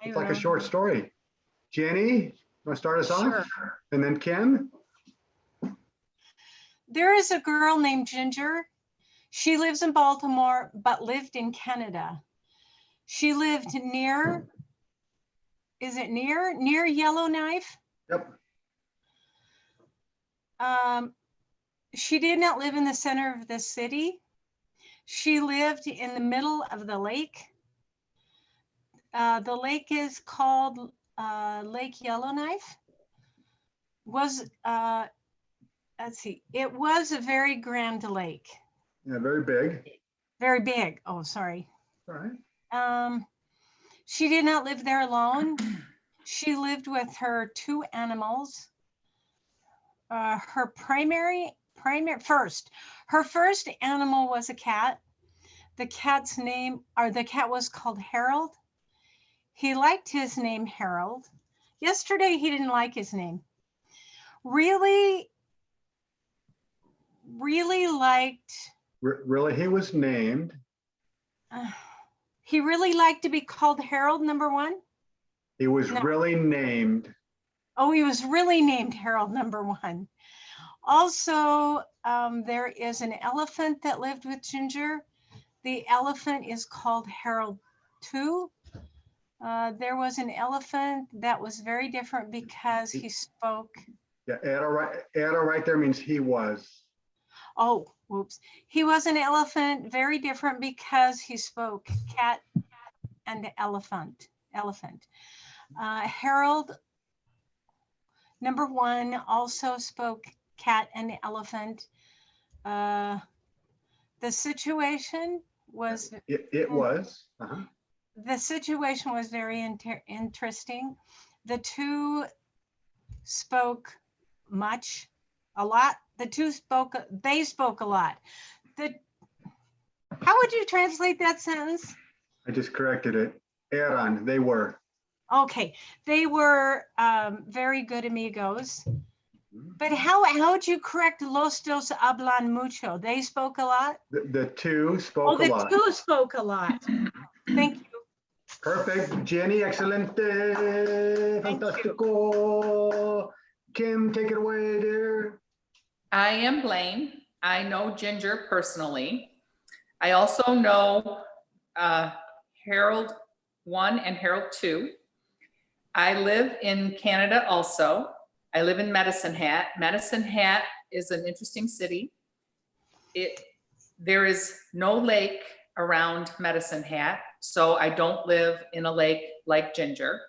It's like a short story. Jenny, you want to start us off? And then Kim? There is a girl named Ginger. She lives in Baltimore, but lived in Canada. She lived near, is it near Yellowknife? Yep. She did not live in the center of the city. She lived in the middle of the lake. The lake is called Lake Yellowknife. Let's see, it was a very grand lake. Yeah, very big. Very big. Oh, sorry. All right. She did not live there alone. She lived with her two animals. Her first animal was a cat. The cat was called Harold. He liked his name Harold. Yesterday he didn't like his name. Really liked. Really, he was named. He really liked to be called Harold, number one. He was really named. Oh, he was really named Harold, number one. Also, there is an elephant that lived with Ginger. The elephant is called Harold too. There was an elephant that was very different because he spoke. Yeah, Ada right there means he was. Oh, whoops. He was an elephant, very different because he spoke cat and elephant. Harold, number one, also spoke cat and elephant. The situation was. It was. The situation was very interesting. The two spoke a lot. They spoke a lot. How would you translate that sentence? I just corrected it. Eran, they were. Okay, they were very good amigos. But how would you correct los dos hablan mucho? They spoke a lot? The two spoke a lot. The two spoke a lot. Thank you. Perfect. Jenny, excelente. Fantastico. Kim, take it away, dear. I am Blaine. I know Ginger personally. I also know Harold 1 and Harold 2. I live in Canada also. I live in Medicine Hat. Medicine Hat is an interesting city. There is no lake around Medicine Hat, so I don't live in a lake like Ginger.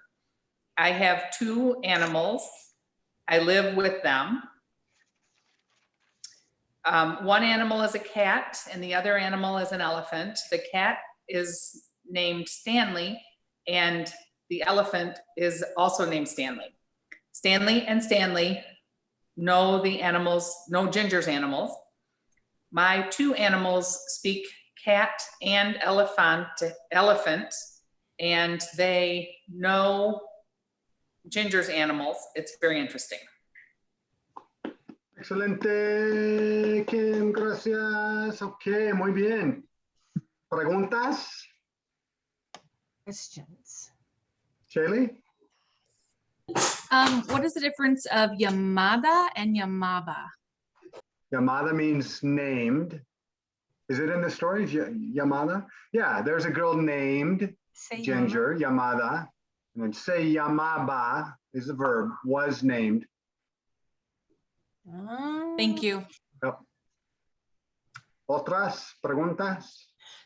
I have two animals. I live with them. One animal is a cat and the other animal is an elephant. The cat is named Stanley and the elephant is also named Stanley. Stanley and Stanley know Ginger's animals. My two animals speak cat and elephant, and they know Ginger's animals. It's very interesting. Excelente, Kim, gracias. Ok, muy bien. ¿Preguntas? Questions. Shaylee? What is the difference of llamada and llamada? Llamada means named. Is it in the story? Llamada? Yeah, there's a girl named Ginger, llamada. And then se llamaba is the verb, was named. Thank you. Yep. Otras preguntas?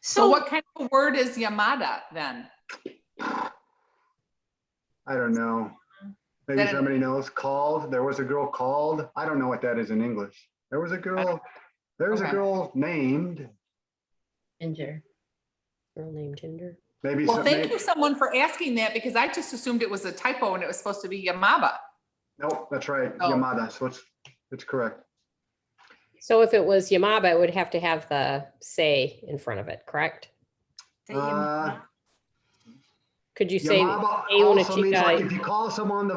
So what kind of word is llamada then? I don't know. Maybe somebody knows. Called. There was a girl called. I don't know what that is in English. There was a girl. There's a girl named Ginger. Girl named Ginger. Maybe. Well, thank you someone for asking that because I just assumed it was a typo and it was supposed to be Yamaba. Nope, that's right. Oh. Yamada. So it's correct. So if it was Yamaba, it would have to have the say in front of it, correct? Could you say Yamaba also means like if you call someone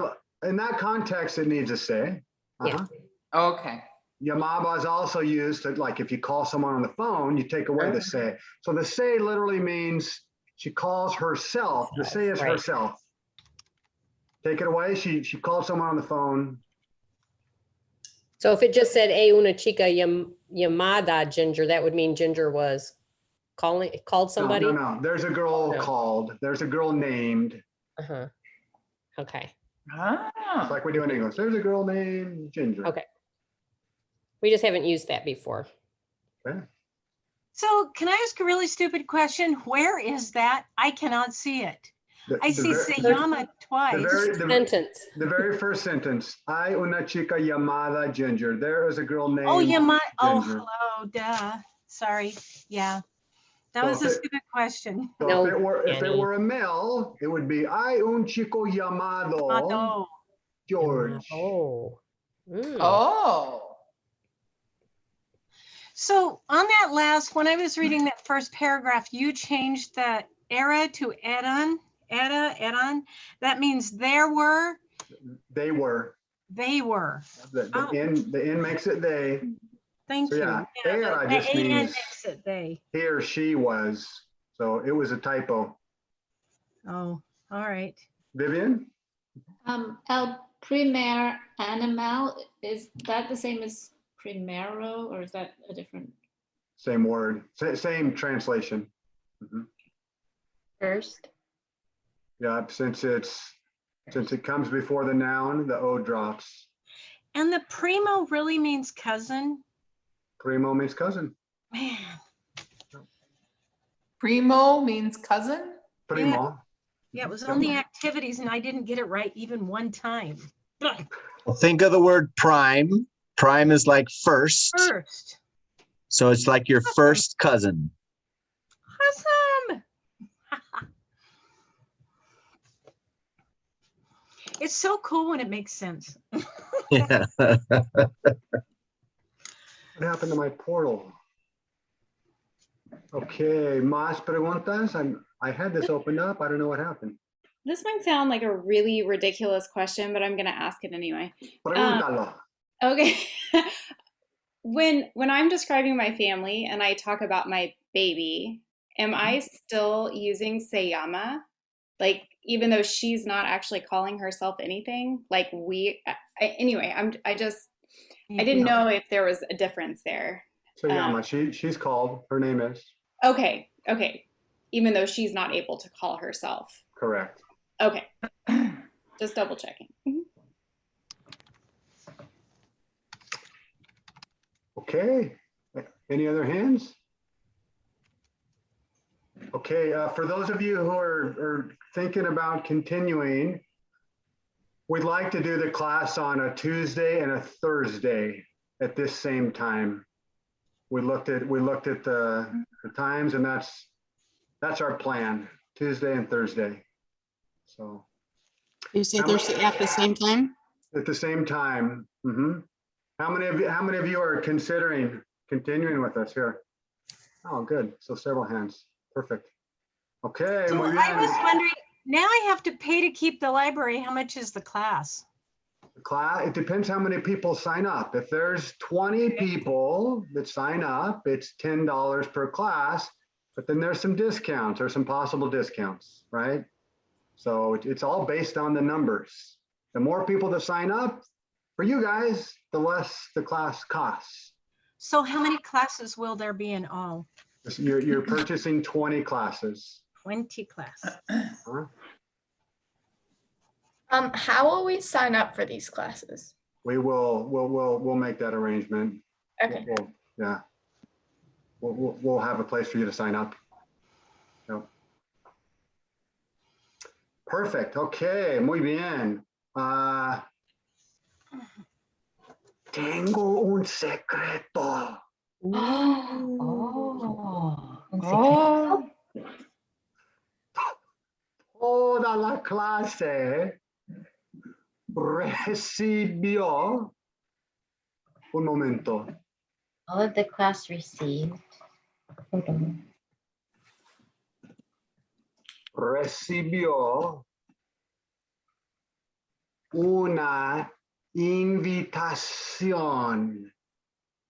in that context, it needs a say. Yeah. Okay. Yamaba is also used to, like, if you call someone on the phone, you take away the say. So the say literally means she calls herself. The say is herself. Take it away. She called someone on the phone. So if it just said una chica llamada Ginger, that would mean Ginger was called somebody? No. There's a girl No. called. There's a girl named. Uh-huh. Okay. It's like we do in English. There's a girl named Ginger. Okay. We just haven't used that before. Okay. So can I ask a really stupid question? Where is that? I cannot see it. I see se llama twice. Sentence. The very first sentence. Hay una chica llamada Ginger. There is a girl named Oh, Ginger. oh, hello, duh. Sorry. Yeah. That So was a stupid question. So No, if it Annie. were a male, it would be hay un chico llamado Mato. George. Oh. Mm. Oh. So on that last, when I was reading that first paragraph, you changed the era to eran. That means there were. They were. They were. The N makes it they. Thank So you. yeah, era just the AN means makes it they. he or she was. So it was a typo. Oh, all right. Vivian? El primer animal, is that the same as primero, or is that a different? Same word, same translation. Mhm. First. Yeah, since it comes before the noun, the O drops. And the primo really means cousin. Primo means cousin. Man, Primo means cousin? Primo. yeah, it was on the activities and I didn't get it right even one time. Well, think of the word prime. Prime is like first. First. So it's like your first cousin. Awesome. It's so cool when it makes sense. Yeah. What happened to my portal? Okay, más preguntas? I had this opened up. I don't know what happened. This might sound like a really ridiculous question, but I'm going to ask it anyway. Pregúntalo. Okay. When I'm describing my family and I talk about my baby, am I still using se llama? Like, even though she's not actually calling herself anything? Like anyway, I didn't know if there was a difference there. So Yama, she's called. Her name is. Okay. Even though she's not able to call herself. Correct. Okay. Just double checking. Okay. Any other hands? Okay, for those of you who are thinking about continuing, we'd like to do the class on a Tuesday and a Thursday at this same time. We looked at the times, and that's our plan, Tuesday and Thursday. So Tuesday, Thursday at the same time? At the same time. Mm-hmm. How many of you are considering continuing with us here? Oh, good. So several hands. Perfect. Okay. So I was wondering, now I have to pay to keep the library. How much is the class? It depends how many people sign up. If there's 20 people that sign up, it's $10 per class, but then there's some discounts or some possible discounts, right? So it's all based on the numbers. The more people that sign up for you guys, the less the class costs. So how many classes will there be in all? You're purchasing 20 classes. 20 classes. Huh? How will we sign up for these classes? We'll make that arrangement. Okay. We'll have a place for you to sign up. Yep. Perfect. Okay, muy bien. Tengo un secreto. Toda la clase recibió. Un momento. All of the class received. Hold on. Recibió una invitación.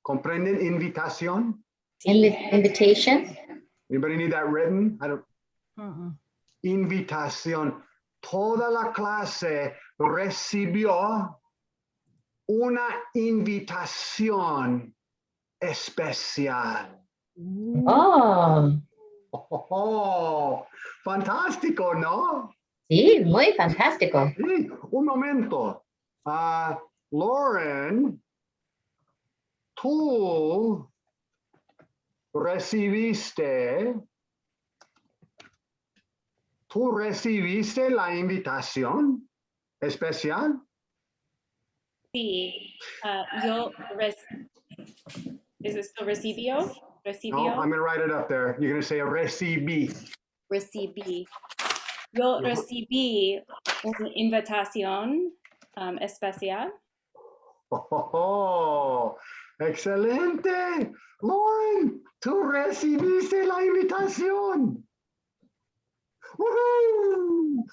¿Comprenden invitación? Invitation? Anybody need that written? I don't. Uh-uh. Invitación. toda la clase recibió una invitación especial. Oh, Oh, fantástico, ¿no? sí, muy fantástico. Sí, un momento. Lauren, tú recibiste la invitación especial. Sí, yo is it still recibió? No, Recibió, I'm going to write it up there. You're going to say recibí. recibí. Yo recibí una invitación especial. Oh, excelente. Lauren, tú recibiste la invitación. ¡Woohoo!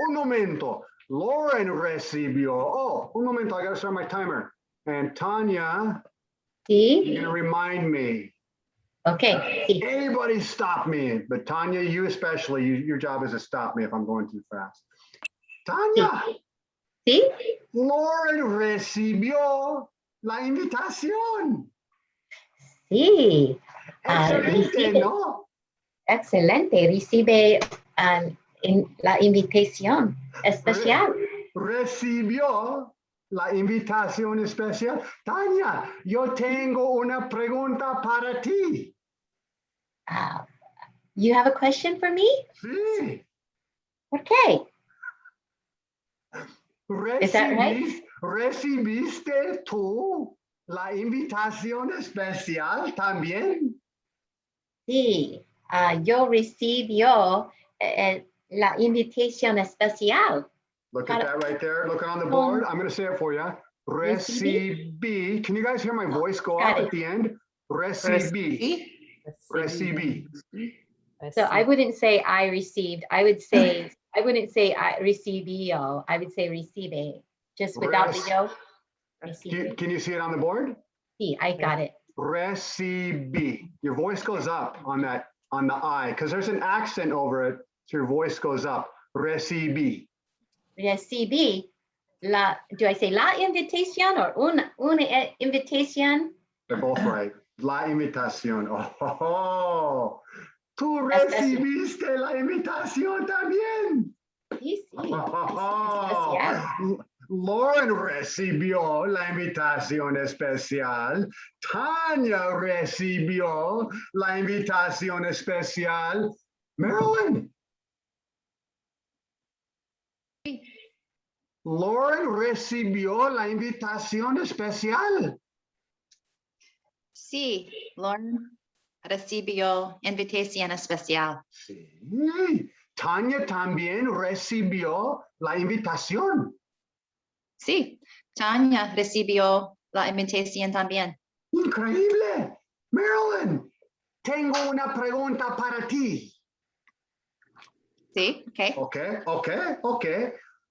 Un momento. Lauren recibió. Oh, un momento. I got to start my timer. And Tonya, you're Sí, going to remind me. okay, sí. Anybody stop me, but Tonya, you especially, your job is to stop me if I'm going too fast. Tonya, Sí, Lauren recibió la invitación. sí. Excelente, Recibe, ¿no? excelente. Recibe la invitación especial. Recibió la invitación especial. Tanya, yo tengo una pregunta para ti. You have a question for me? Sí. Okay. Is that right? ¿Recibiste tú la invitación especial también? Sí, yo recibió la invitación especial. Look at that right there. Look on the board. I'm going to say it for you. Recibí. Can you guys hear my voice go up at the end? Recibí. Recibí. So I wouldn't say I received. I wouldn't say I recibio. I would say recibe. Just without the yo. Recibe. Can you see it on the board? Sí, I got it. Recibí. Your voice goes up on the I, because there's an accent over it, so your voice goes up. Recibí. Recibí do I say la invitación or una invitación? They're both right. La invitación. Oh, tú recibiste la invitación también. Sí, sí. Lauren recibió la invitación especial. Tanya recibió la invitación especial. Marilyn. Lauren recibió la invitación especial. Sí, Lauren recibió invitación especial. Sí. Tanya también recibió la invitación. Sí, Tonya recibió la invitación también. Increíble. Marilyn, tengo una pregunta para ti. Sí, Ok.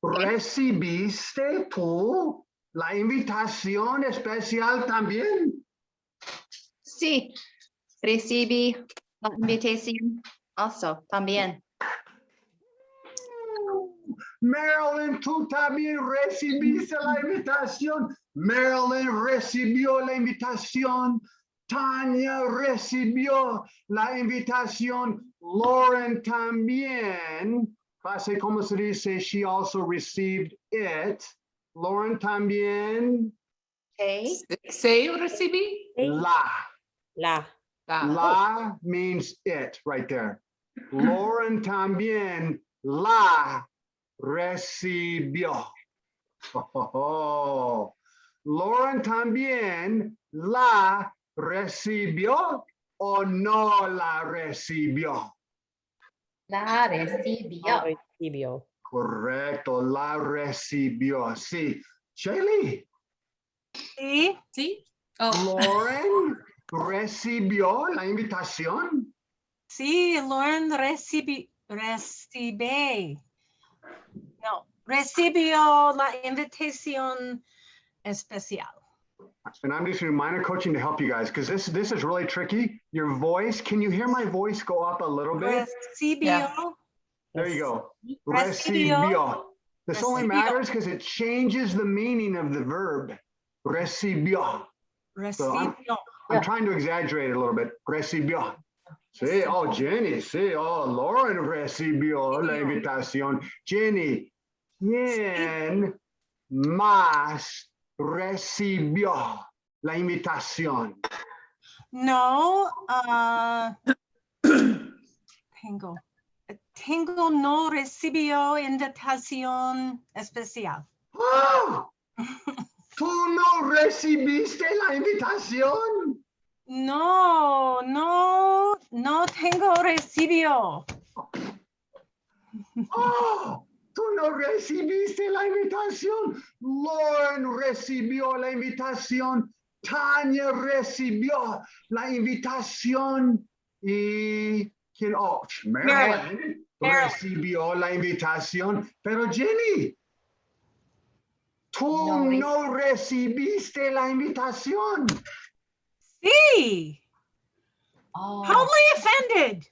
¿Recibiste tú la invitación especial también? Sí, recibí la invitación also también. Marilyn, tú también recibiste la invitación. Marilyn recibió la invitación. Tanya recibió la invitación. Lauren también. Así como se dice, she also received it. Lauren también. Say recibí. La means it right there. Lauren también la recibió. Lauren también la recibió o no la recibió. La recibió. Recibió. Correcto, la recibió. Sí. Shelly. Sí. Sí. Oh. Lauren recibió la invitación. Sí, Lauren recibió la invitación especial. And I'm just doing minor coaching to help you guys because this is really tricky. Your voice, can you hear my voice go up a little bit? Recibió. There you go. Recibió. Recibió. This only Recibió. matters because it changes the meaning of the verb. Recibió. So Recibió. I'm trying to exaggerate it a little bit. Recibió. Sí, oh, Jenny, sí, oh, Lauren recibió la invitación. Jenny, ¿quién más recibió la invitación? No, tengo no recibió invitación especial. ¡Ah! ¿Tú no recibiste la invitación? No tengo recibió. ¡Oh! Tú no recibiste la invitación. Lauren recibió la invitación. Tonya recibió la invitación. Y ¿quién? Oh, Marilyn recibió la invitación. Pero Jenny, tú no recibiste la invitación. Sí. Oh. Totally offended.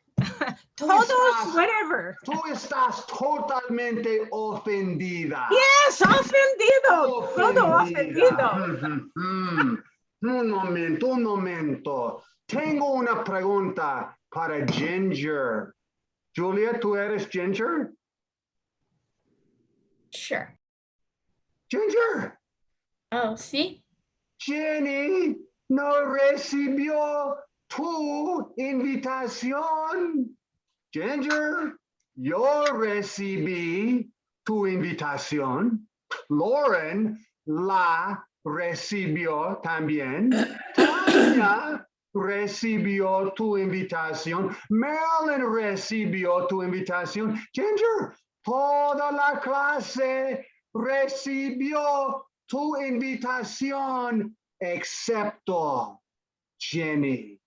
Todos, whatever. Tú estás totalmente ofendida. Yes, ofendido. Todo ofendido. Un momento. Tengo una pregunta para Ginger. Julia, ¿tú eres Ginger? Sure. Ginger. Oh, sí. Jenny no recibió tu invitación. Ginger, yo recibí tu invitación. Lauren la recibió también. Tonya recibió tu invitación. Marilyn recibió tu invitación. Ginger, toda la clase recibió tu invitación, excepto Jenny.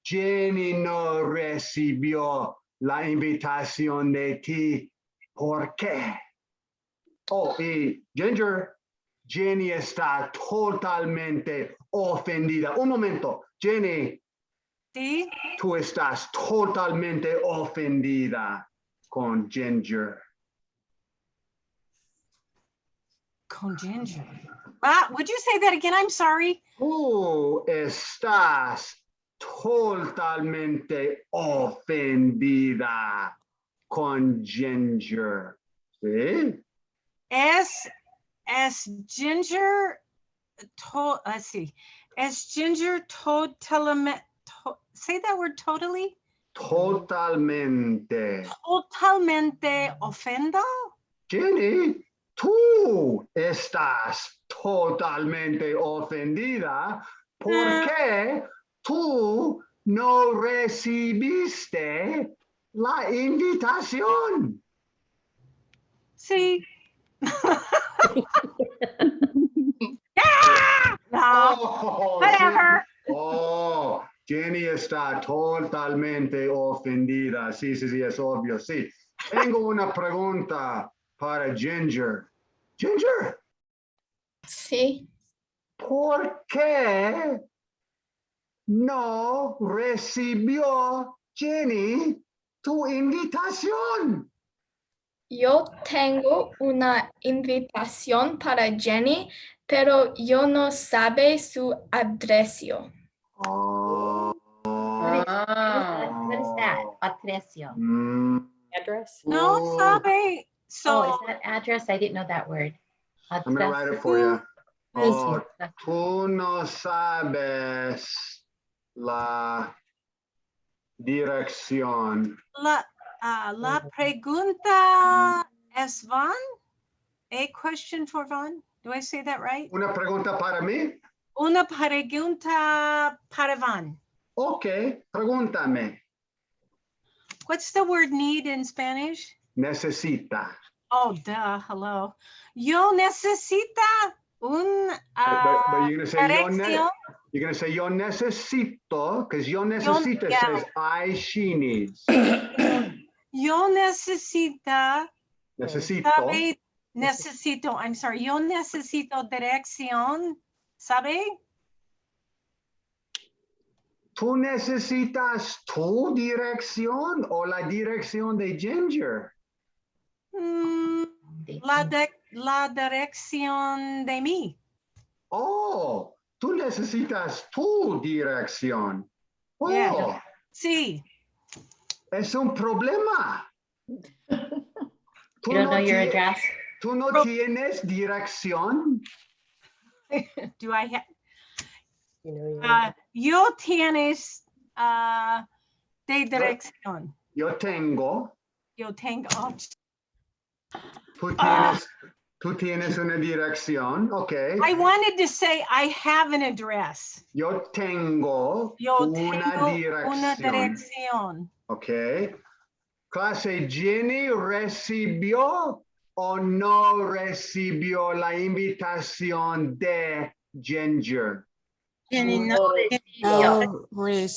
Jenny no recibió la invitación de ti. ¿Por qué? Oh, y Ginger, Jenny está totalmente ofendida. Un momento, Jenny. Sí. Tú estás totalmente ofendida con Ginger. Con Ginger. Would you say that again? I'm sorry. Tú estás totalmente ofendida con Ginger. ¿Sí? Es Ginger, let's see. Es Ginger totalmente, say that word totally? Totalmente. Totalmente ofenda? Jenny, tú estás totalmente ofendida porque tú no recibiste la invitación. Sí. No, whatever. Sí. Oh, Jenny está totalmente ofendida. Sí, es obvio. Sí. Tengo una pregunta para Ginger. Ginger. Sí. ¿Por qué no recibió Jenny tu invitación? Yo tengo una invitación para Jenny, pero yo no sabe su adresio. What is that? Adresio. Address? No sabe. So, Oh, is that address? I didn't know that word. I'm going to write it for you. Oh, tú no sabes la dirección. La pregunta es Van? A question for Van? Do I say that right? Una pregunta para mí. Una pregunta para Van. Okay, pregúntame. What's the word need in Spanish? Necesita. Oh, duh, hello. Yo necesita un But you're going to say dirección. you're going to say yo necesito, because yo necesita says I, she needs. Yo necesito. Necesito. Necesito, I'm sorry. Yo necesito dirección. ¿Sabe? ¿Tú necesitas tu dirección o la dirección de Ginger? La dirección de mí. Oh, tú necesitas tu dirección. Oh, Yeah. Sí. es un problema. You don't know your address? ¿Tú no tienes dirección? Do I have? You know, Yo tienes de dirección. Yo tengo. Yo tengo. Tú tienes una dirección, okay. I wanted to say I have an address. Yo tengo una dirección. Okay. Clase, Jenny recibió o no recibió la invitación de Ginger. Jenny no no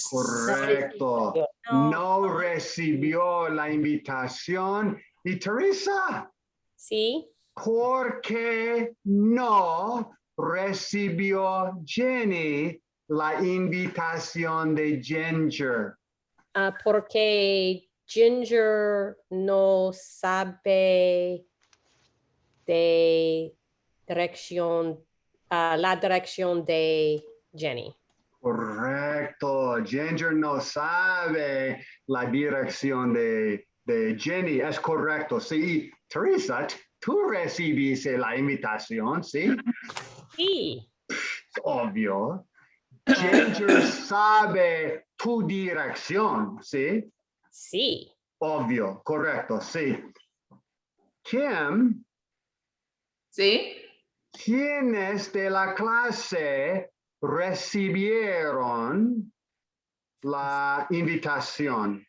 Correcto. No recibió la invitación. Y Teresa. Sí. ¿Por qué no recibió Jenny la invitación de Ginger? Porque Ginger no sabe de dirección, la dirección de Jenny. Correcto. Ginger no sabe la dirección de Jenny. Es correcto. Sí. Teresa, tú recibiste la invitación, ¿sí? Sí. Obvio. Ginger sabe tu dirección, ¿sí? Sí. Obvio, correcto, sí. Kim. ¿Sí? ¿Quiénes de la clase recibieron la invitación?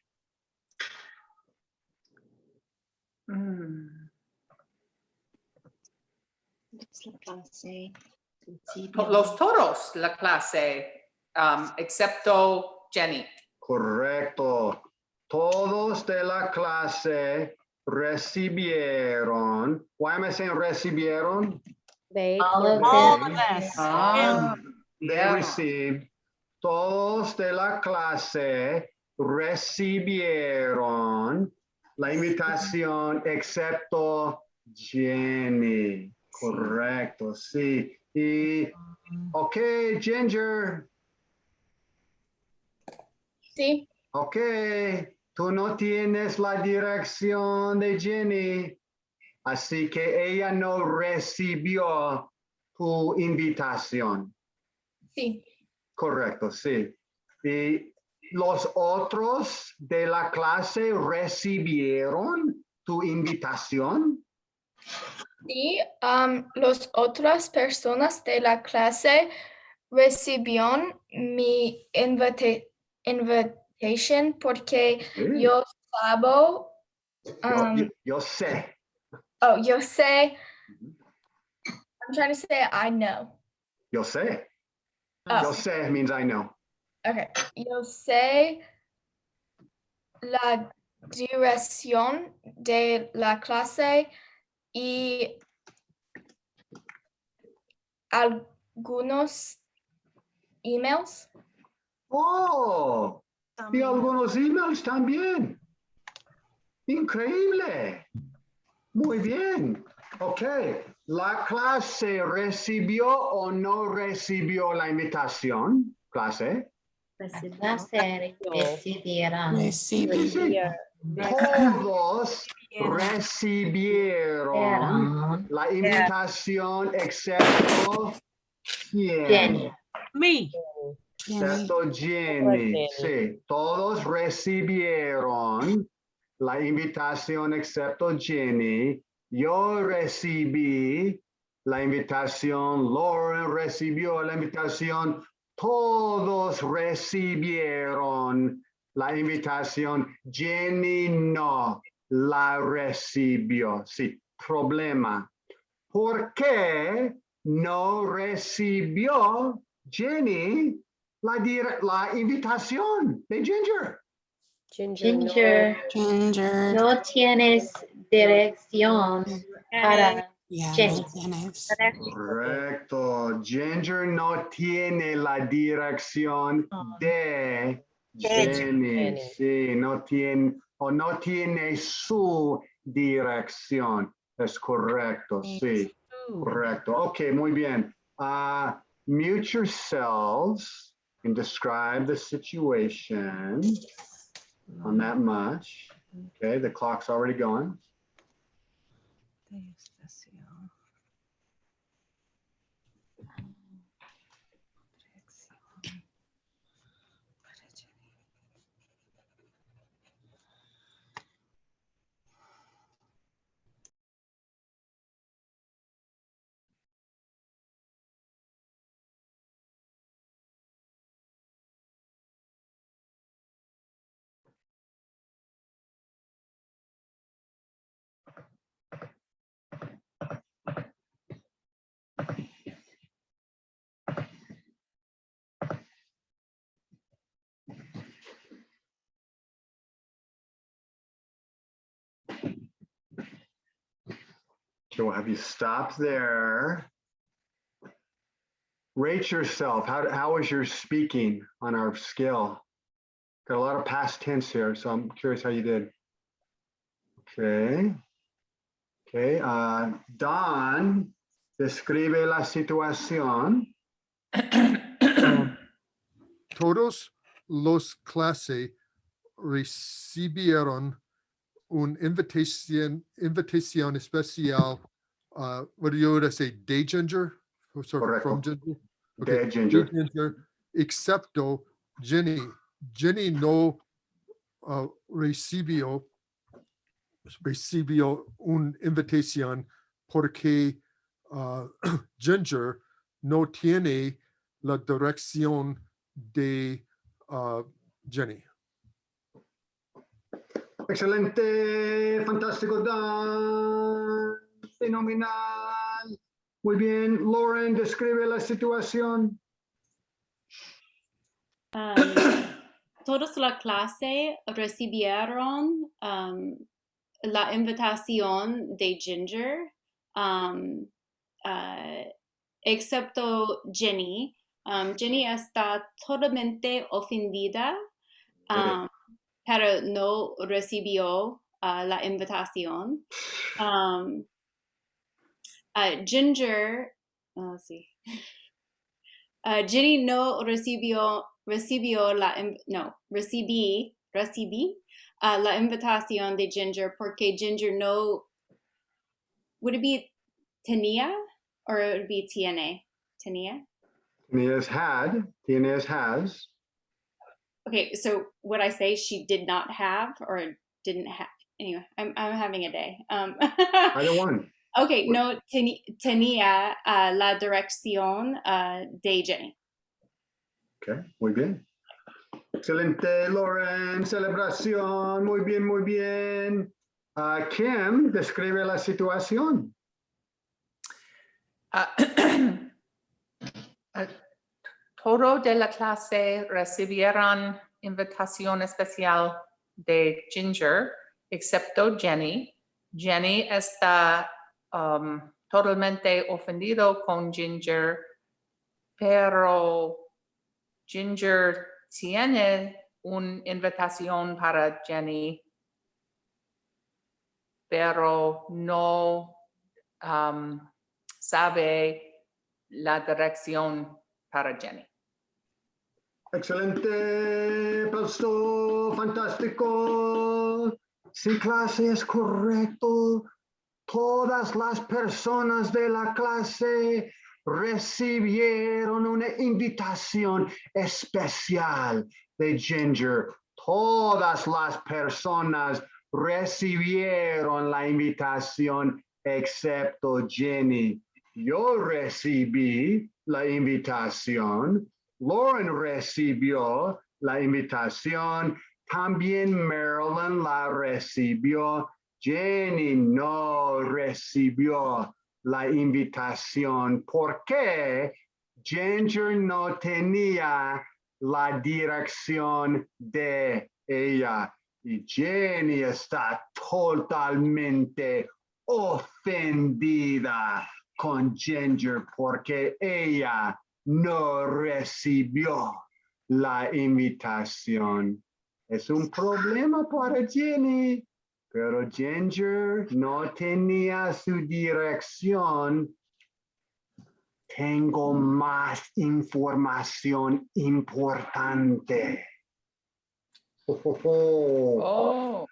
Los todos, la clase, excepto Jenny. Correcto. Todos de la clase recibieron. Why am I saying recibieron? All of us. They received. Todos de la clase recibieron la invitación excepto Jenny. Correcto, sí. Y, ok, Ginger. Sí. Ok, tú no tienes la dirección de Jenny, así que ella no recibió tu invitación. Sí. Correcto, sí. ¿Y los otros de la clase recibieron tu invitación? Sí, las otras personas de la clase recibieron mi invitation porque Sí. yo sabo. Yo sé. Oh, yo sé. I'm trying to say I know. Yo sé. Oh. Yo sé means I know. Okay. Yo sé la dirección de la clase y algunos emails. Oh, y algunos emails también. Increíble. Muy bien. Ok. ¿La clase recibió o no recibió la invitación? ¿Clase? Recibieron. Todos recibieron la invitación excepto ¿quién? Me. Excepto Jenny. Sí, todos recibieron la invitación excepto Jenny. Yo recibí la invitación. Lauren recibió la invitación. Todos recibieron la invitación. Jenny no la recibió. Sí, problema. ¿Por qué no recibió Jenny la invitación de Ginger? Ginger, no tienes dirección para Jenny. Correcto. Ginger no tiene la dirección de Jenny. Sí, no tiene su dirección. Es correcto, sí. Correcto. Okay, muy bien. Mute yourselves and describe the situation on that much. Okay, the clock's already going. Okay, we'll have you stop there. Rate yourself. How was your speaking on our scale? Got a lot of past tense here, so I'm curious how you did. Okay. Okay. Don, describe la situación. Todos los clase recibieron una invitación especial. What do you say? Day Ginger? Sorry, from Ginger? Okay. Day Ginger. Day Ginger, excepto Jenny. Jenny no recibió una invitación porque Ginger no tiene la dirección de Jenny. Excelente, fantástico, Dan, fenomenal. Muy bien, Lauren, describe la situación. Todos la clase recibieron la invitación de Ginger, excepto Jenny. Jenny está totalmente ofendida, pero no recibió la invitación. Ginger, sí. Jenny no recibí la invitación de Ginger porque Ginger no, would it be tenía or it would be tiene? Tenía? Tenía is had, tiene is has. Okay, so would I say she did not have or didn't have? Anyway, I'm having a day. Either one. Okay, no tenía la dirección de Jenny. Okay, muy bien. Excelente, Lauren, celebración, muy bien, muy bien. Kim, describe la situación. Todo de la clase recibieron invitación especial de Ginger, excepto Jenny. Jenny está totalmente ofendido con Ginger, pero Ginger tiene una invitación para Jenny, pero no sabe la dirección para Jenny. Excelente, aplauso, fantástico. Sí, clase, es correcto. Todas las personas de la clase recibieron una invitación especial de Ginger. Todas las personas recibieron la invitación excepto Jenny. Yo recibí la invitación. Lauren recibió la invitación. También Marilyn la recibió. Jenny no recibió la invitación porque Ginger no tenía la dirección de ella. Y Jenny está totalmente ofendida con Ginger porque ella no recibió la invitación. Es un problema para Jenny. pero Ginger no tenía su dirección. Tengo más información importante. Oh.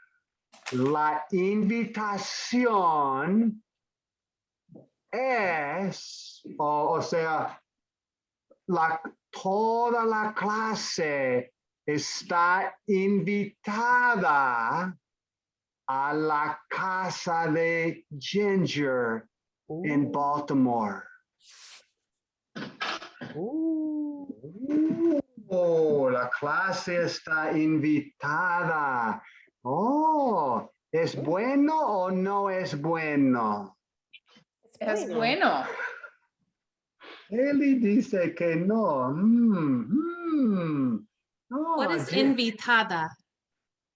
La invitación es, o sea, toda la clase está invitada a la casa de Ginger en Baltimore. Oh, la clase está invitada. Oh, ¿es bueno o no es bueno? Es bueno. Eli dice que no. No, What is invitada?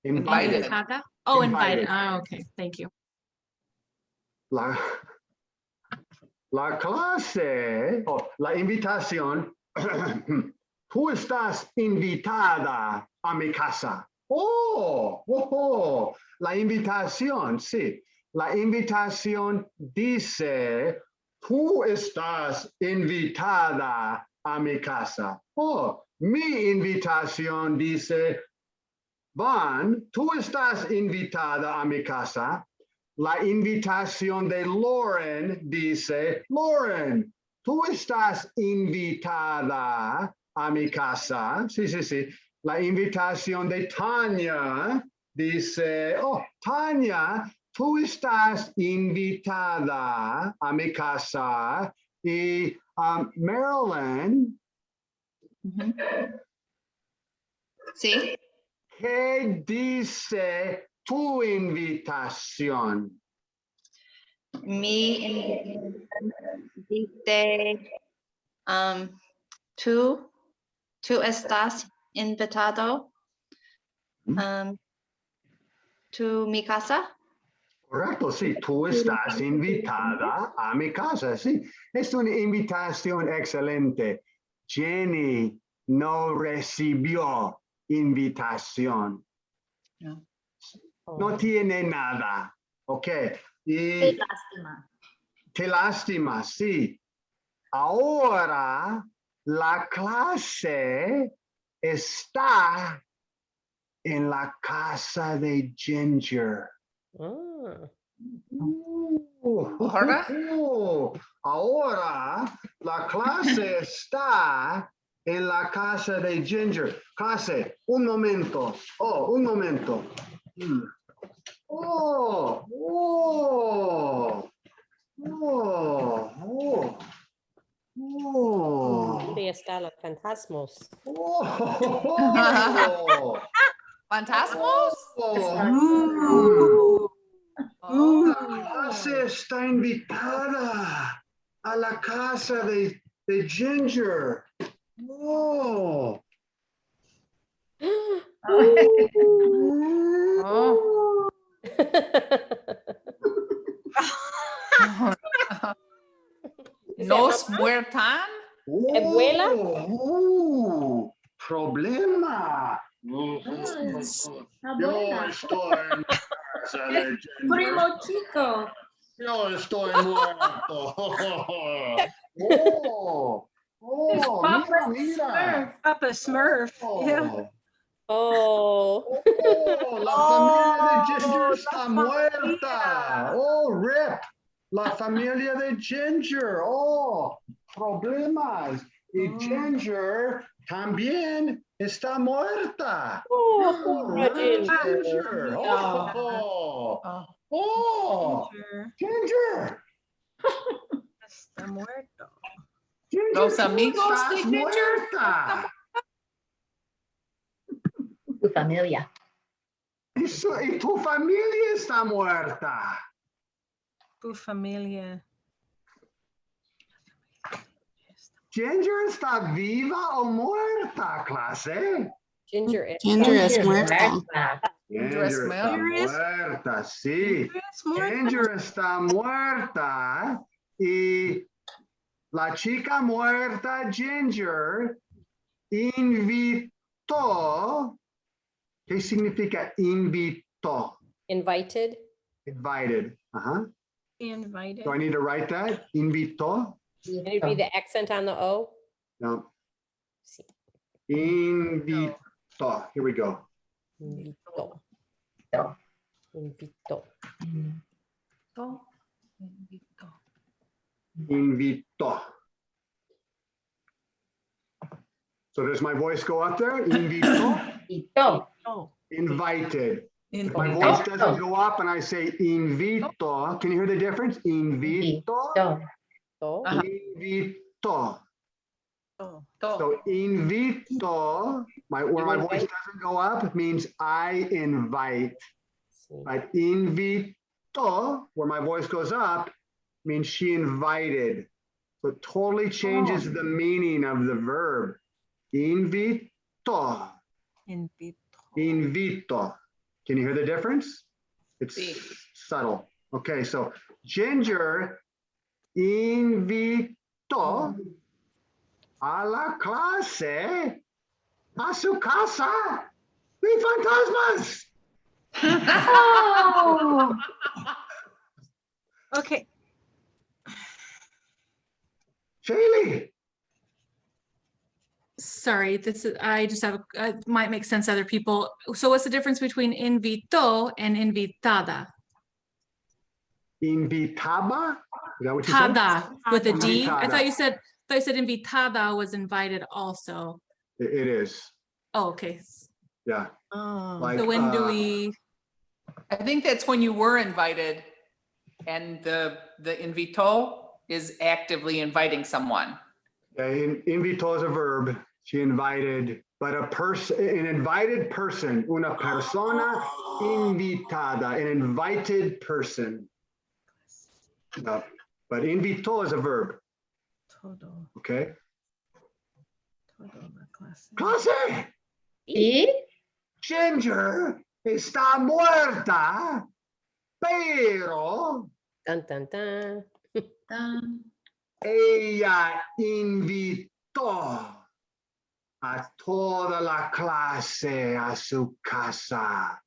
Invited. Invitada? Oh, invited. Invited. Ah, okay. Thank you. La clase, la invitación, tú estás invitada a mi casa. La invitación, sí. La invitación dice, tú estás invitada a mi casa. Mi invitación dice, Van, tú estás invitada a mi casa. La invitación de Lauren dice, Lauren, tú estás invitada a mi casa. Sí, sí, sí. La invitación de Tonya dice, Tonya, tú estás invitada a mi casa. Y Marilyn. Sí. ¿Qué dice tu invitación? Mi invitación dice, tú estás invitado to mi casa. Correcto, sí, tú estás invitada a mi casa, sí. Es una invitación excelente. Jenny no recibió invitación. No tiene nada, ¿ok? Qué lástima. Qué lástima, sí. Ahora la clase está en la casa de Ginger. Ahora la clase está en la casa de Ginger. Clase, un momento. Un momento. ¿Dónde están los fantasmas? ¿Fantasmas? La clase está invitada a la casa de Ginger. ¿Nos muertan? ¿Abuela? Problema. Yo estoy en casa de Ginger. Primo chico. Yo estoy muerto. Mira. Papa Smurf. Yeah. La familia de Ginger está muerta. Rip. La familia de Ginger. Problemas. Y Ginger también está muerta. Ginger. Ginger. Está muerto. Ginger, Los amigos de Ginger. Muerta. Tu familia. Y tu familia está muerta. Tu familia. Ginger está viva o muerta, clase. Ginger es muerta. Ginger está muerta, sí. Ginger está muerta y la chica muerta, Ginger, invitó. ¿Qué significa invitó? Invited. Invited. Invited. Do I need to write that? Invitó? And it'd be the accent on the O. No. Invitó. Here we go. Invitó. Invitó. Invitó. So does my voice go up there? Invitó. Invitó. Invited. If my voice doesn't go up and I say invitó, can you hear the difference? Invitó. Invitó. So invitó, where my voice doesn't go up, means I invite. But invitó, where my voice goes up, means she invited. So it totally changes the meaning of the verb. Invitó. Invito. Can you hear the difference? It's subtle. Okay, so Ginger invitó a la clase a su casa de fantasmas. Oh. Okay. Shaylee. Sorry, this is, I just have, might make sense to other people. So what's the difference between invitó and invitada? Invitaba? Is that what you said? Tada with a D. I Invitada. thought you said invitada was invited also. It is. Oh, okay. Yeah. Like, So when do we? I think that's when you were invited, and the invitó is actively inviting someone. Invitó is a verb. She invited, but an invited person, una persona invitada, an invited person. But invitó is a verb. Okay. Clase. ¿Y? Ginger está muerta, pero Dun, dun, dun. ella invitó a toda la clase a su casa.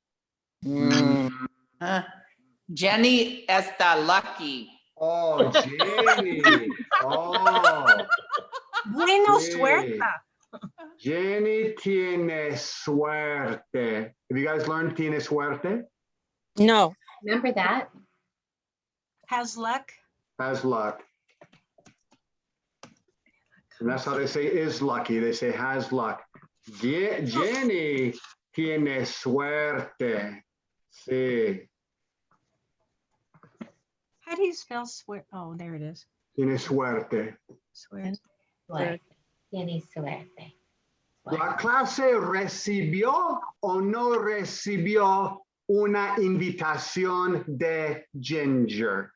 Jenny está lucky. Oh, Jenny. Oh. Bueno, Sí. suerta. Jenny tiene suerte. Have you guys learned tiene suerte? No. Remember that? Has luck. Has luck. And that's how they say is lucky. They say has luck. Jenny tiene suerte. Sí. How do you spell swear? Oh, there it is. Tiene suerte. Suerte. Suerte. Tiene suerte. La clase recibió o no recibió una invitación de Ginger.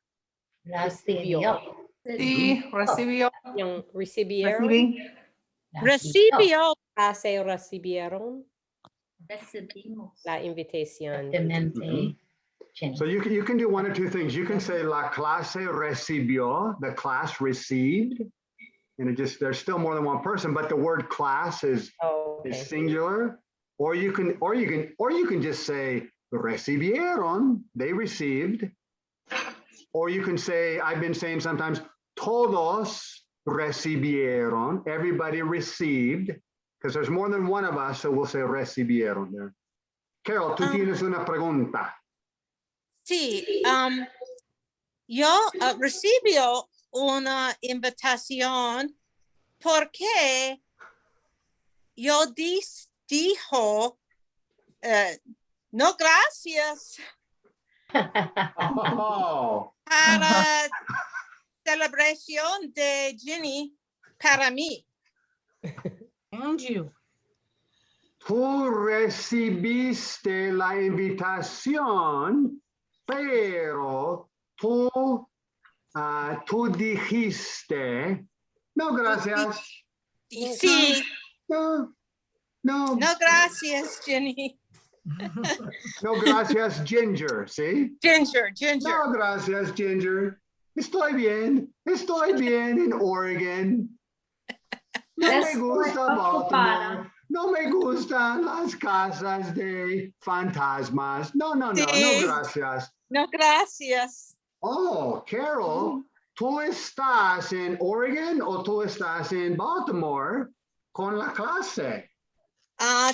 Recibió. Sí, recibió. Yung recibieron. Recibí. Recibió. Clase recibieron Recibimos. la invitación. Totalmente. So you can do one or two things. You can say la clase recibió, the class received, and there's still more than one person, but the word class is singular. Or you can just say recibieron, they received. Or you can say, I've been saying sometimes, todos recibieron, everybody received, because there's more than one of us, so we'll say recibieron there. Carol, tú tienes una pregunta. Sí. Yo recibió una invitación porque yo dijo no gracias Oh. para celebración de Jenny para mí. And you. Tú recibiste la invitación, pero tú dijiste, no, gracias. Sí. No gracias, Jenny. No, gracias, Ginger, ¿sí? Ginger. No, gracias, Ginger. Estoy bien en Oregon. No me gusta Baltimore. no me gustan las casas de fantasmas. No, no, no, no, Sí. gracias. No, gracias. Oh, Carol, ¿tú estás en Oregon o tú estás en Baltimore con la clase? Ah,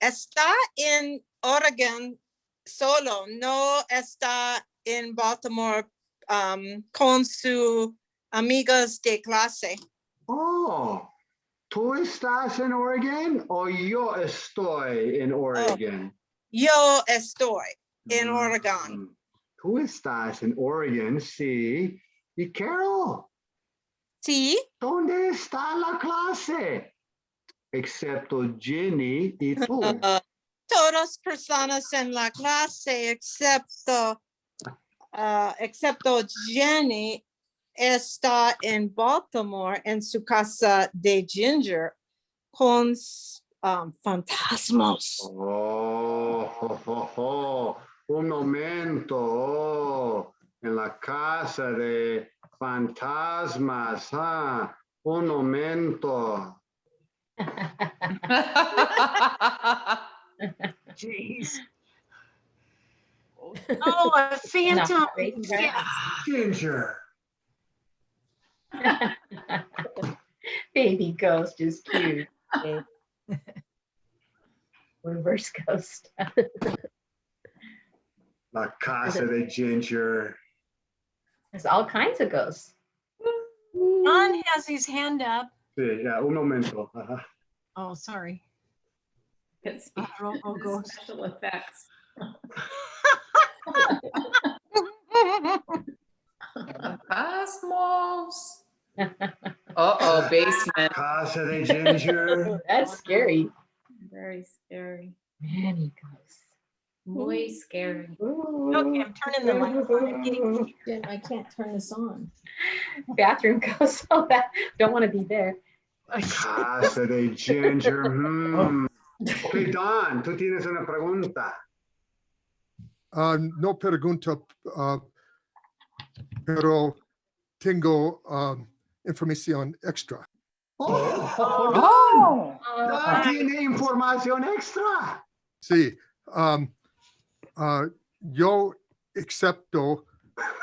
está en Oregon solo, no está en Baltimore con sus amigos de clase. Oh, ¿tú estás en Oregon o yo estoy en Oregon? Yo estoy en Oregon. Tú estás en Oregon, sí. ¿Y Carol? Sí. ¿Dónde está la clase? Excepto Jenny y tú. Todas personas en la clase excepto Jenny está en Baltimore en su casa de Ginger con fantasmas. Oh, un momento. Oh, en la casa de fantasmas. Ah, un momento. Jeez. Oh, a phantom. Yeah. Ginger. Baby ghost is cute. Reverse ghost. La casa de Ginger. There's all kinds of ghosts. Don has his hand up. Sí, ya, un momento. Ajá. Oh, sorry. It's Robo ghost. special effects. Cosmos. Uh-oh, basement. Casa de Ginger. That's scary. Very scary. Many ghosts. Muy scary. Okay, I'm turning the light on. I'm getting Jen, I can't turn this on. Bathroom ghosts. Oh, that don't want to be there. Casa de Ginger. Ok, Don, tú tienes una pregunta. No pregunta, pero tengo información extra. Don tiene información extra. Sí, yo acepto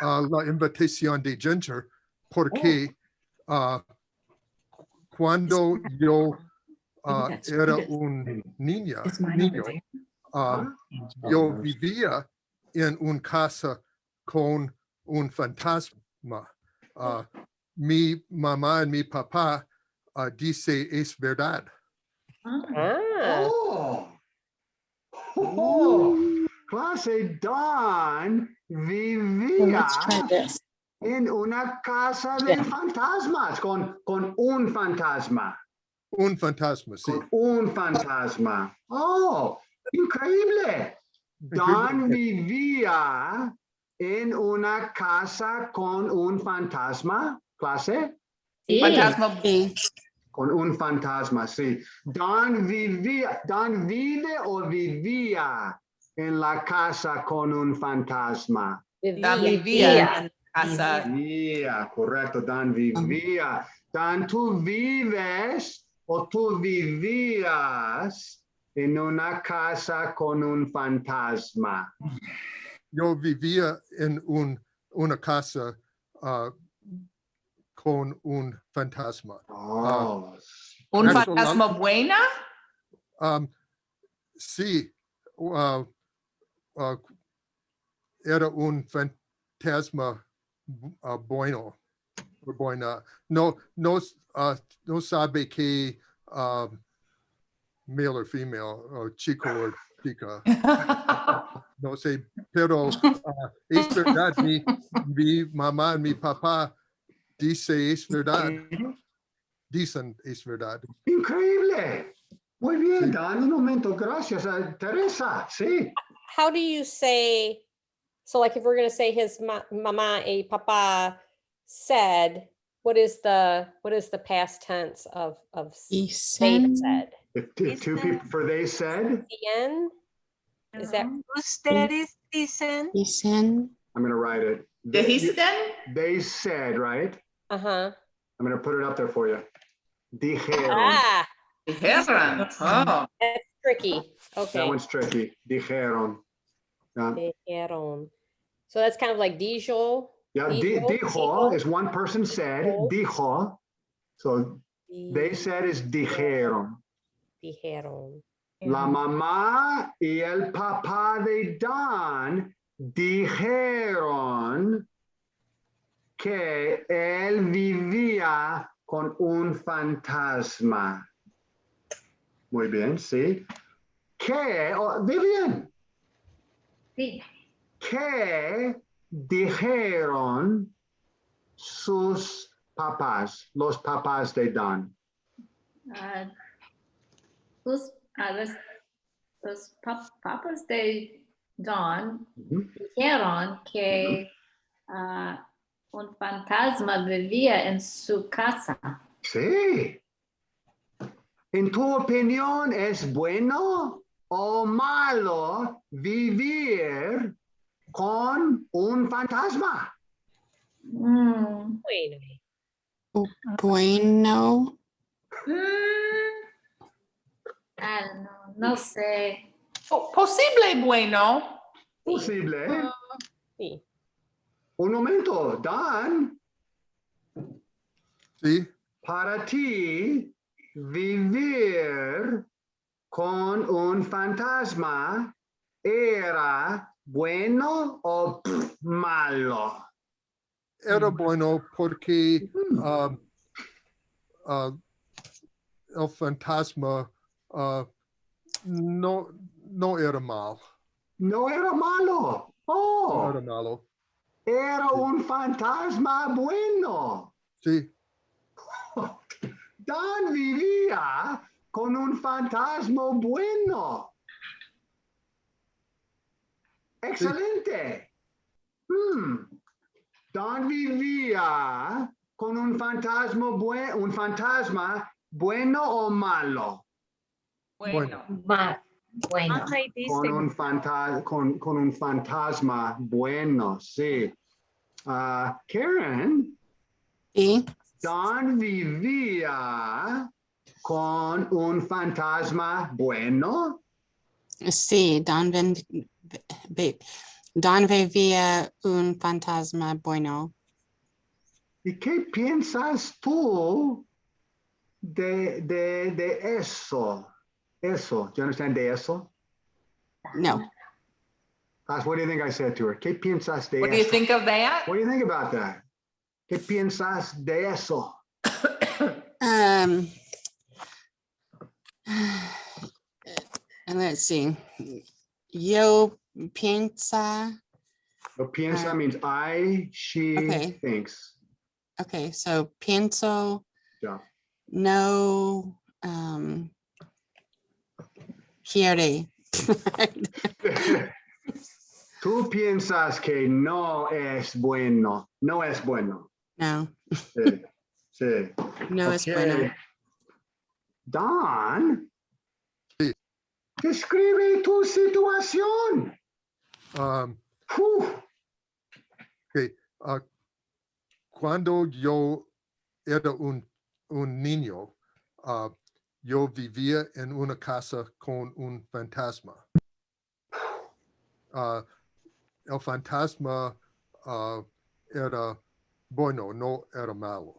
la invitación de Ginger porque cuando yo era un niño, yo vivía en una casa con un fantasma. Mi mamá y mi papá dice es verdad. Clase Don vivía en una casa de fantasmas, con un fantasma. Un fantasma, sí. Con un fantasma. Oh, increíble. Don vivía en una casa con un fantasma, clase. Sí. Fantasma. Con un fantasma, sí. Don vive o vivía en la casa con un fantasma. Vivía en casa. Vivía, correcto, Don vivía. Don, ¿tú vives o tú vivías en una casa con un fantasma? Yo vivía en una casa con un fantasma. ¿Un fantasma buena? Sí. Era un fantasma bueno. Buena. No sabe que male or female, o chico o chica. No sé, pero es verdad, mi mamá y mi papá dice es verdad. Dicen es verdad. Increíble. Muy bien, Dan. Un momento, gracias. Teresa, sí. How do you say, so like if we're going to say his mama y papa said, what is the past tense of they said? If two people, for they said. Bien? Is that? Ustedes dicen. I'm going to write it. They said, right? Uh-huh. I'm going to put it up there for you. Dijeron. Ah, Dijeron. Oh. that's tricky. That Okay. one's tricky. Dijeron. Yeah, Dijeron. So that's kind of like dijo. yeah. Dijo is one person said. Dijo. So they said is dijeron. Dijeron. La mamá y el papá de Don dijeron que él vivía con un fantasma. Muy bien, sí. ¿Qué? Oh, Vivian. Sí. ¿Qué dijeron sus papás, los papás de Don? Los papas de Don dijeron que un fantasma vivía en su casa. Sí. ¿En tu opinión es bueno o malo vivir con un fantasma? Bueno. Bueno. I don't know, no sé. Posible bueno. Posible. Sí. Un momento, Dan. Sí. Para ti, vivir con un fantasma era bueno o malo? Era bueno porque el fantasma no era mal. No era malo. Oh, No era malo. era un fantasma bueno. Sí. Dan vivía con un fantasma bueno. Excelente. Dan vivía con un fantasma bueno o malo. Bueno. Bueno. Con un fantasma bueno, sí. Karen. Sí. Don vivía con un fantasma bueno. Sí, Don vivía un fantasma bueno. ¿Y qué piensas tú de eso? Eso, do you understand de eso? No. What do you think I said to her? ¿Qué piensas de eso? What do you think of that? What do you think about that? ¿Qué piensas de eso? Let's see. Yo piensa. Yo piensa means she thinks. Okay, so pienso. Yeah. No. Quiere. Tú piensas que no es bueno. No es bueno. No. Sí. Sí. No es bueno. Don, describe tu situación. Cuando yo era un niño, yo vivía en una casa con un fantasma. El fantasma era bueno, no era malo.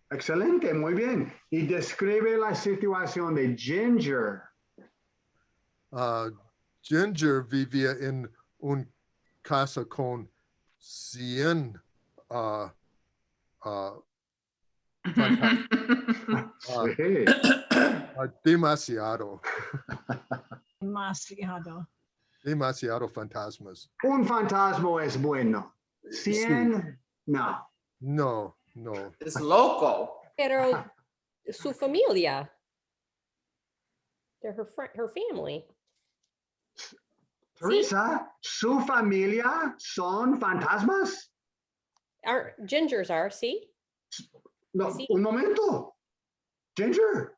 Excelente, muy bien. Y describe la situación de Ginger. Ginger vivía en una casa con 100 demasiado. Demasiado fantasmas. Un fantasma es bueno. 100, no. No. Es loco. Pero su familia. They're her family. Teresa, ¿su familia son fantasmas? Our Gingers are, see? No, un momento. Ginger.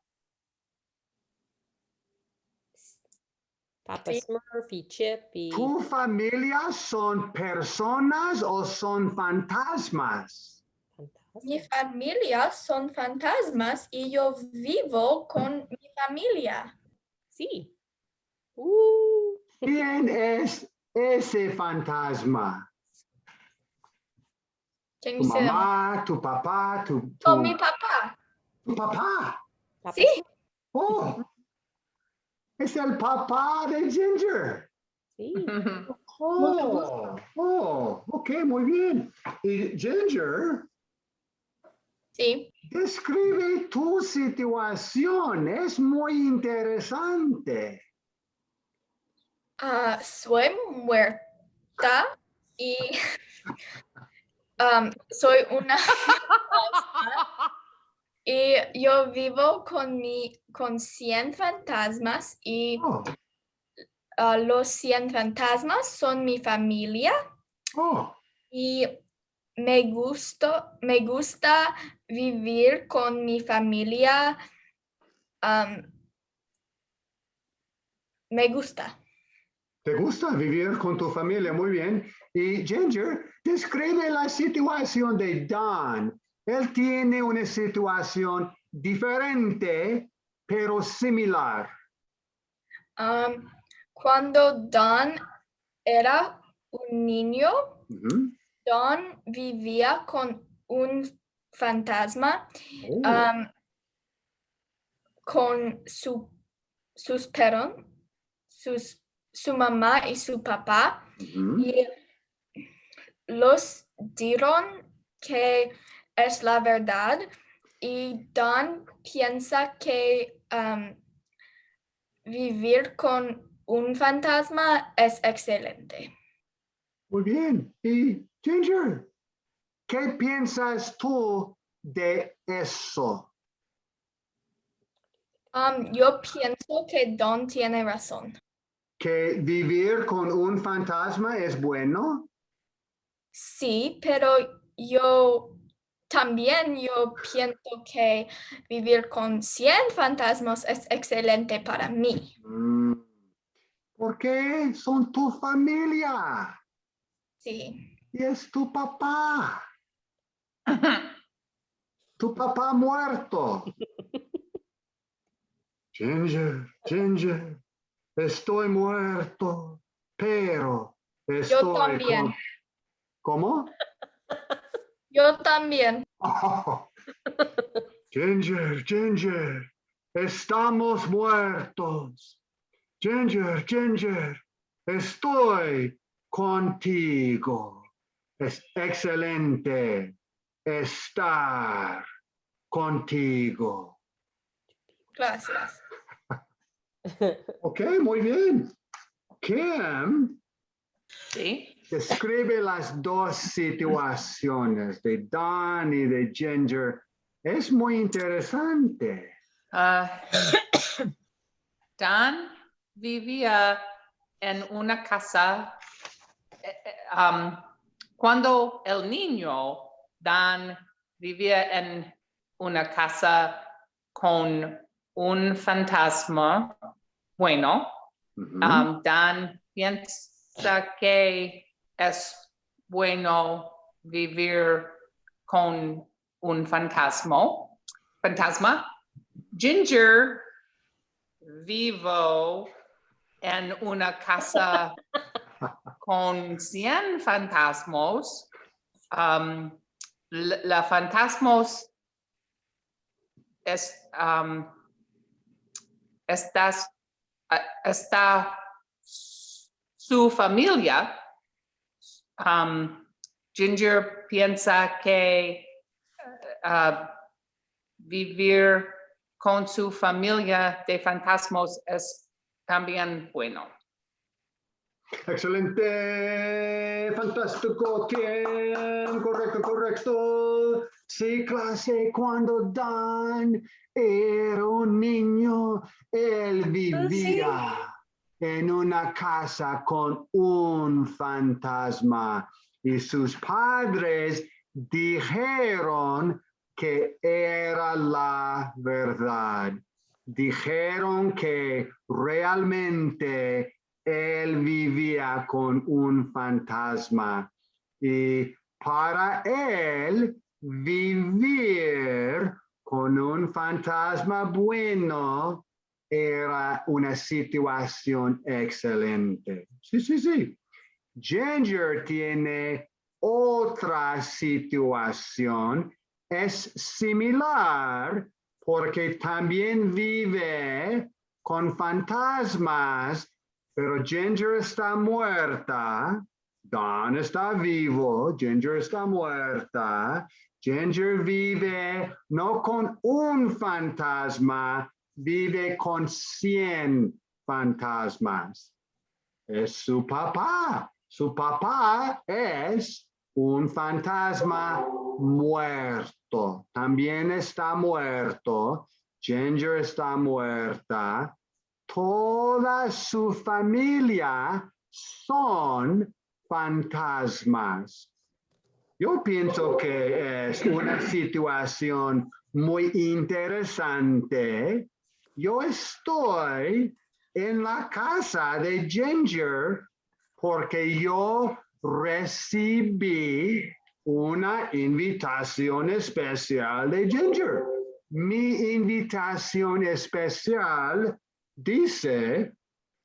Papa Smurfy, Chippy. ¿Tu familia son personas o son fantasmas? Mi familia son fantasmas y yo vivo con mi familia. Sí. ¿Quién es ese fantasma? ¿Quién ¿Tu se llama? mamá, tu papá, Oh, mi papá. tu papá? Sí. Oh, es el papá de Ginger. Sí. Ok, muy bien. Y Ginger, Sí. describe tu situación, es muy interesante. Soy muerta y soy una fantasma y yo vivo con 100 fantasmas y los 100 fantasmas son mi familia. Y me gusta vivir con mi familia. Me gusta. ¿Te gusta vivir con tu familia? Muy bien. Y Ginger, describe la situación de Don. Él tiene una situación diferente, pero similar. Cuando Don era un niño, Don vivía con un fantasma, con sus perros, su mamá y su papá, y los dijeron que es la verdad, y Don piensa que vivir con un fantasma es excelente. Muy bien. Y Ginger, ¿qué piensas tú de eso? Yo pienso que Don tiene razón. ¿Que vivir con un fantasma es bueno? Sí, pero yo pienso que vivir con 100 fantasmas es excelente para mí. ¿Por qué? Son tu familia. Sí. Y es tu papá. Tu papá muerto. Ginger, estoy muerto, pero estoy Yo también. ¿Cómo? Yo también. Oh. Ginger, estamos muertos. Ginger, estoy contigo. Es excelente estar contigo. Gracias. Ok, muy bien. Kim, Sí. describe las dos situaciones de Don y de Ginger. Es muy interesante. Don vivía en una casa. Cuando el niño, Don vivía en una casa con un fantasma bueno. Don piensa que es bueno vivir con un fantasma. Ginger vivo en una casa con 100 fantasmas. La fantasmas está su familia. Ginger piensa que vivir con su familia de fantasmas es también bueno. Excelente, fantástico, Kim, correcto. Sí, clase, cuando Dan era un niño, él vivía en una casa con un fantasma y sus padres dijeron que era la verdad. Dijeron que realmente él vivía con un fantasma y para él vivir con un fantasma bueno era una situación excelente. Sí, sí, sí. Ginger tiene otra situación. Es similar porque también vive con fantasmas, pero Ginger está muerta. Don está vivo, Ginger está muerta. Ginger vive no con un fantasma, vive con 100 fantasmas. Es su papá. Su papá es un fantasma muerto. También está muerto. Ginger está muerta. Toda su familia son fantasmas. Yo pienso que es una situación muy interesante. Yo estoy en la casa de Ginger porque yo recibí una invitación especial de Ginger. Mi invitación especial dice,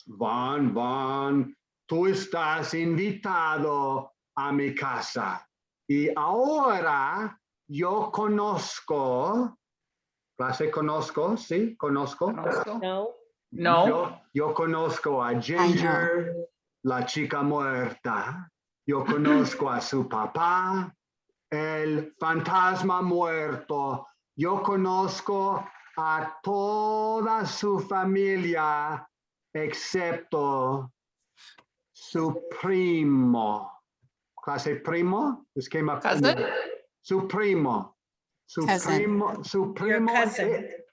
Van, tú estás invitado a mi casa. Y ahora yo conozco, clase conozco, ¿sí? Conozco. No. No. Yo conozco a Ginger, la chica muerta. Yo conozco a su papá, el fantasma muerto. Yo conozco a toda su familia, excepto su primo. Clase primo? This came up. Su primo. Su Cousin. primo.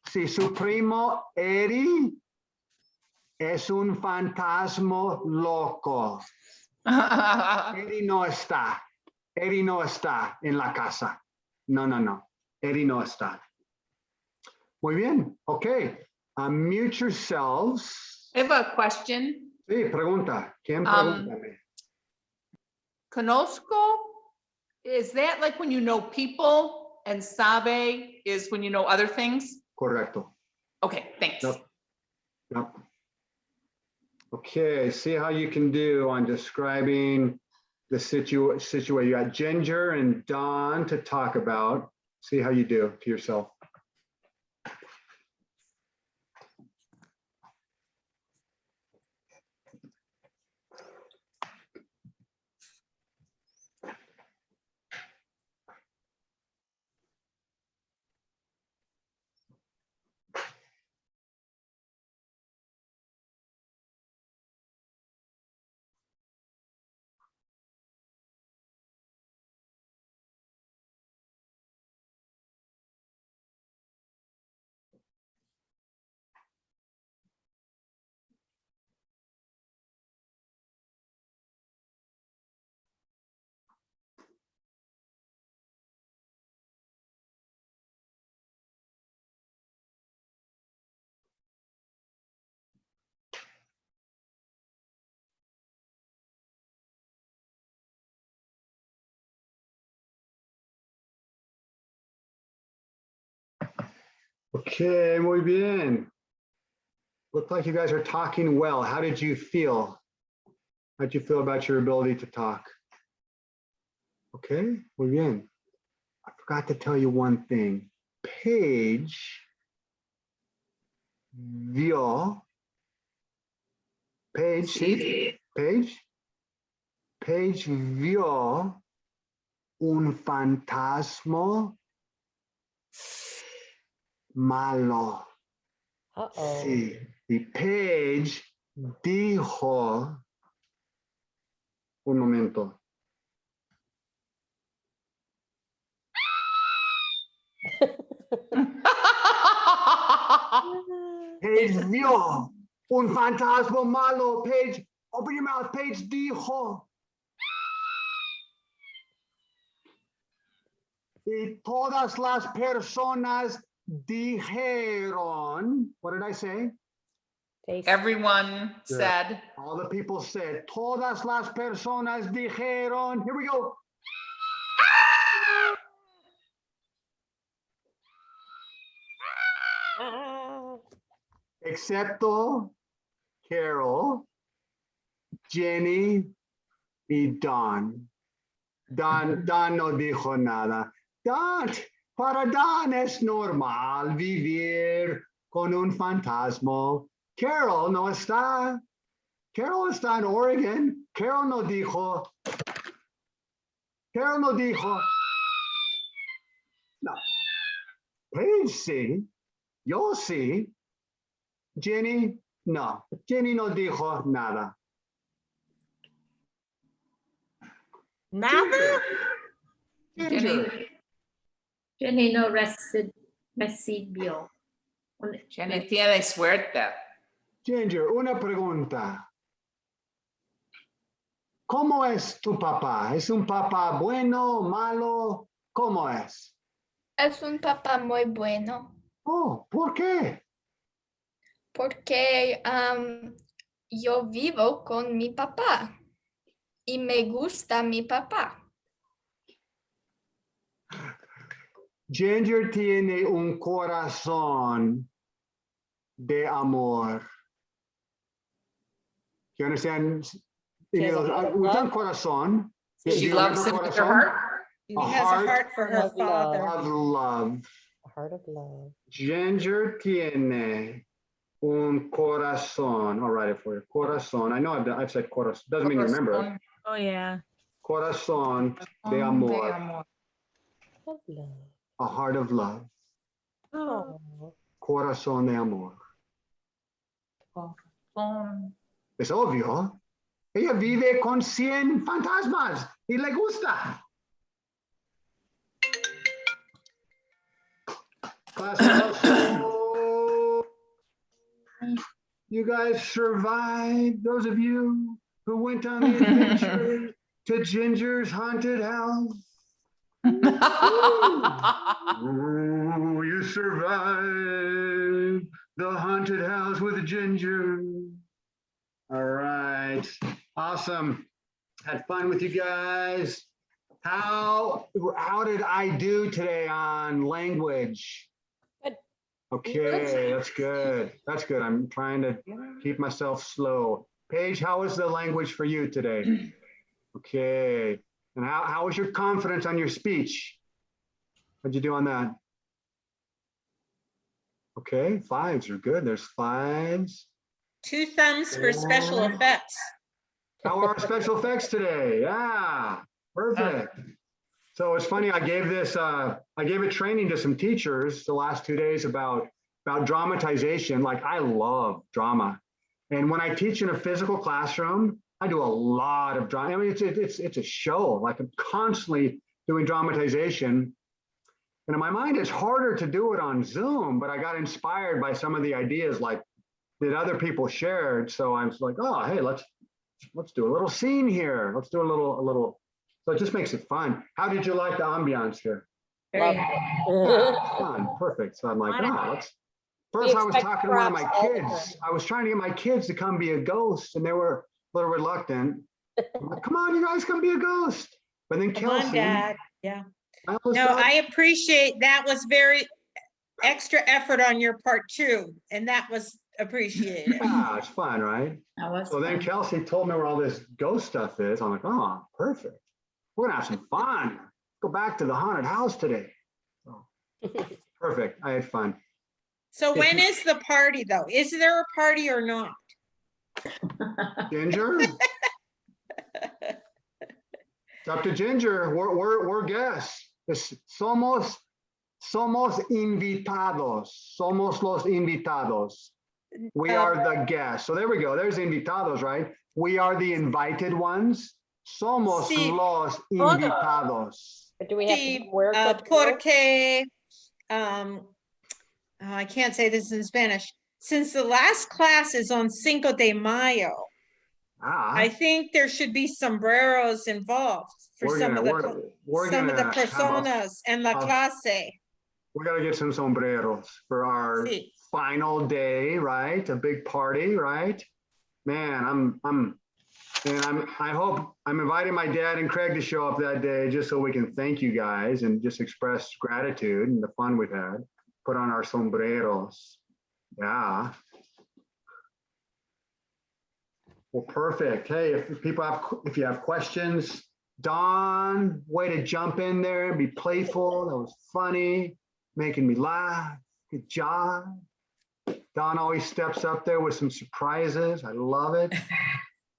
Sí, su primo Eddie es un fantasma loco. Eddie no está. Eddie no está en la casa. No. Eddie no está. Muy bien. Okay. Mute yourselves. I have a question. Sí, pregunta. ¿Quién pregunta? Conozco, is that like when you know people, and sabe is when you know other things? Correcto. Okay, thanks. Yep. Okay, see how you can do on describing the situation. You got Ginger and Don to talk about. See how you do to yourself. Okay, muy bien. Look like you guys are talking well. How did you feel? How did you feel about your ability to talk? Okay, muy bien. I forgot to tell you one thing. Paige vio. Paige, sí. Paige vio un fantasma malo. Uh-oh. Sí. Y Paige dijo, un momento. Paige vio un fantasma malo. Paige, open your mouth. Paige dijo. Y todas las personas dijeron, what did I say? Everyone said. All the people said, todas las personas dijeron, here we go. excepto Carol, Jenny y Don. Don no dijo nada. Para Don es normal vivir con un fantasma. Carol no está. Carol está en Oregon. Carol no dijo. No. Paige sí. Yo sí. Jenny, no. Jenny no dijo nada. Nada? Jenny no recibió. Jenny tiene suerte. Ginger, una pregunta. ¿Cómo es tu papá? ¿Es un papá bueno, malo? ¿Cómo es? Es un papá muy bueno. Oh, ¿por qué? Porque yo vivo con mi papá y me gusta mi papá. Ginger tiene un corazón de amor. You understand? She has a heart of love? Un corazón. She loves him with her heart. She has a heart for her father. Of love. A heart of love. Ginger tiene un corazón. I'll write it for you. Corazón. I know I've said corazón. Doesn't mean you remember it. Oh, yeah. Corazón de amor. Of love. A heart of love. Oh. Corazón de amor. Es obvio. Ella vive con 100 fantasmas y le gusta. You guys survived. Those of you who went on the adventure to Ginger's haunted house. Oh, you survived the haunted house with Ginger. All right. Awesome. Had fun with you guys. How did I do today on language? Good. Okay, that's good. That's good. I'm trying to keep myself slow. Paige, how was the language for you today? Okay. And how was your confidence on your speech? What'd you do on that? Okay, 5s are good. There's 5s. 2 thumbs for special effects. How are our special effects today? Yeah, perfect. So it's funny, I gave a training to some teachers the last 2 days about dramatization. Like, I love drama. And when I teach in a physical classroom, I do a lot of drama. I mean, it's a show. Like, I'm constantly doing dramatization. And in my mind, it's harder to do it on Zoom, but I got inspired by some of the ideas like that other people shared. So I was like, oh, hey, let's do a little scene here. Let's do a little. So it just makes it fun. How did you like the ambiance here? Love Yeah, fun, perfect. So I'm like, first I was talking to one of my kids. I was trying to get my kids to come be a ghost, and they were a little reluctant. I'm like, come on, you guys, come be a ghost. But then Come on, Kelsey. Dad. Yeah. I was No, like, I appreciate that was very extra effort on your part too. And that was appreciated. yeah, it's fun, right? So then Kelsey told me where all this ghost stuff is. I'm like, oh, perfect. We're gonna have some fun. Go back to the haunted house today. So, perfect. I had fun. So when is the party though? Is there a party or not? Ginger? It's up to Ginger. We're guests. Somos invitados. Somos los invitados. We are the guests. So there we go. There's invitados, right? We are the invited ones. Somos los invitados. Do we have to work Porque, I can't say this in Spanish. Since the last class is on Cinco de Mayo, I think there should be sombreros involved for some of the personas and la clase. We're gonna get some sombreros for our final day, right? A big party, right? Man, I'm inviting my dad and Craig to show up that day just so we can thank you guys and just express gratitude and the fun we've had. Put on our sombreros. Yeah. Well, perfect. Hey, if you have questions, Don, way to jump in there and be playful. That was funny, making me laugh. Good job. Don always steps up there with some surprises. I love it.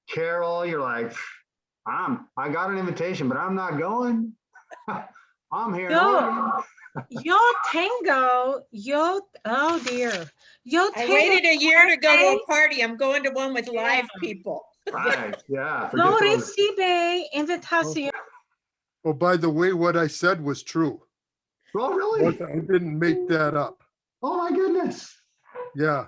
Carol, you're like, I got an invitation, but I'm not going. I'm here. Yo tengo, oh dear. I waited a year to go to a party. I'm going to one with live people. Right, yeah. No recibe invitación. Oh, by the way, what I said was true. Oh, really? I didn't make that up. Oh my goodness. Yeah,